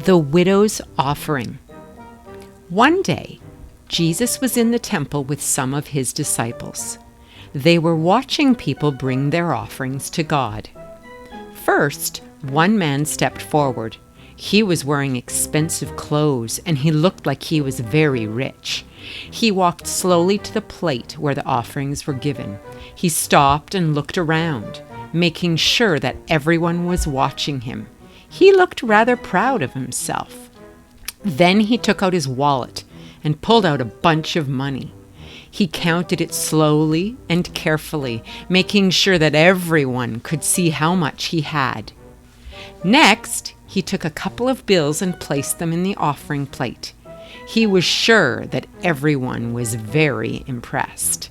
The widow's offering. One day, Jesus was in the temple with some of his disciples. They were watching people bring their offerings to God. First, one man stepped forward. He was wearing expensive clothes and he looked like he was very rich. He walked slowly to the plate where the offerings were given. He stopped and looked around, making sure that everyone was watching him. He looked rather proud of himself. Then he took out his wallet and pulled out a bunch of money. He counted it slowly and carefully, making sure that everyone could see how much he had. Next, he took a couple of bills and placed them in the offering plate. He was sure that everyone was very impressed.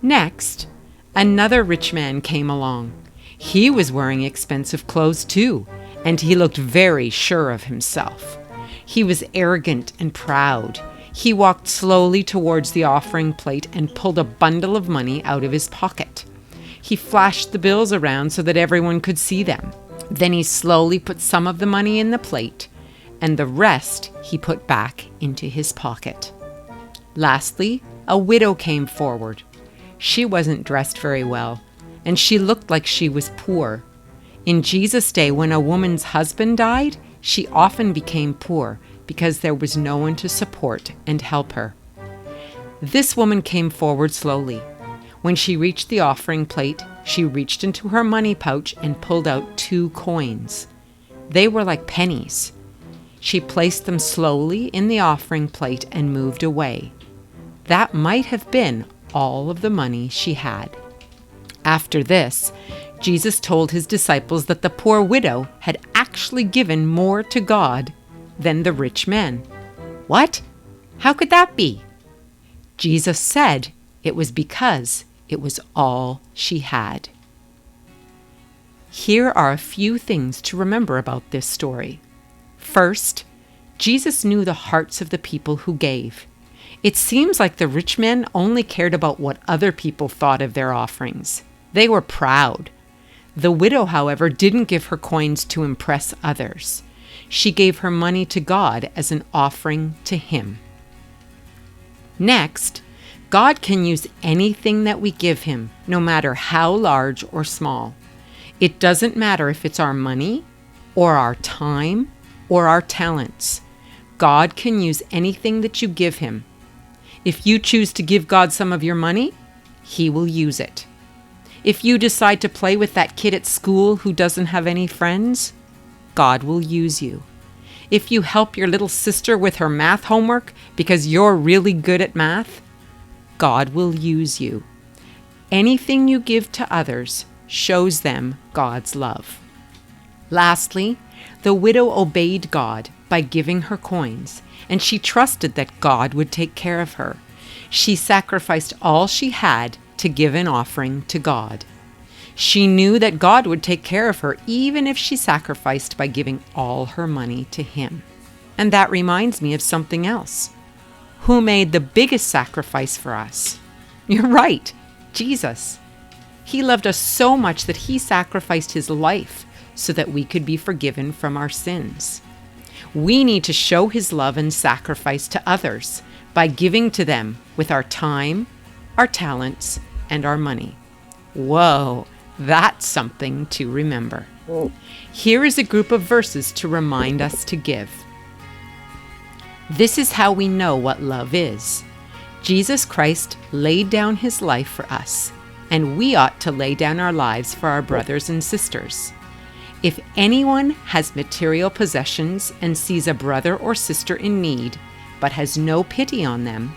Next, another rich man came along. He was wearing expensive clothes too, and he looked very sure of himself. He was arrogant and proud. He walked slowly towards the offering plate and pulled a bundle of money out of his pocket. He flashed the bills around so that everyone could see them. Then he slowly put some of the money in the plate, and the rest he put back into his pocket. Lastly, a widow came forward. She wasn't dressed very well, and she looked like she was poor. In Jesus' day, when a woman's husband died, she often became poor because there was no one to support and help her. This woman came forward slowly. When she reached the offering plate, she reached into her money pouch and pulled out 2 coins. They were like pennies. She placed them slowly in the offering plate and moved away. That might have been all of the money she had. After this, Jesus told his disciples that the poor widow had actually given more to God than the rich man. What? How could that be? Jesus said it was because it was all she had. Here are a few things to remember about this story. First, Jesus knew the hearts of the people who gave. It seems like the rich men only cared about what other people thought of their offerings. They were proud. The widow, however, didn't give her coins to impress others. She gave her money to God as an offering to Him. Next, God can use anything that we give Him, no matter how large or small. It doesn't matter if it's our money, or our time, or our talents. God can use anything that you give Him. If you choose to give God some of your money, He will use it. If you decide to play with that kid at school who doesn't have any friends, God will use you. If you help your little sister with her math homework because you're really good at math, God will use you. Anything you give to others shows them God's love. Lastly, the widow obeyed God by giving her coins, and she trusted that God would take care of her. She sacrificed all she had to give an offering to God. She knew that God would take care of her even if she sacrificed by giving all her money to Him. And that reminds me of something else. Who made the biggest sacrifice for us? You're right, Jesus. He loved us so much that He sacrificed His life so that we could be forgiven from our sins. We need to show His love and sacrifice to others by giving to them with our time, our talents, and our money. Whoa, that's something to remember. Here is a group of verses to remind us to give. This is how we know what love is. Jesus Christ laid down His life for us, and we ought to lay down our lives for our brothers and sisters. If anyone has material possessions and sees a brother or sister in need, but has no pity on them,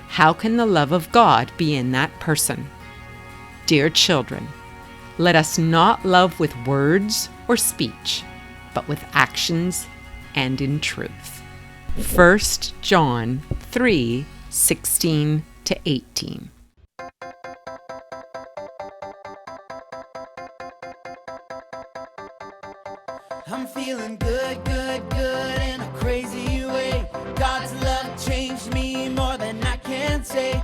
how can the love of God be in that person? Dear children, let us not love with words or speech, but with actions and in truth. 1 John 3:16-18. I'm feeling good, good, good in a crazy way. God's love changed me more than I can say.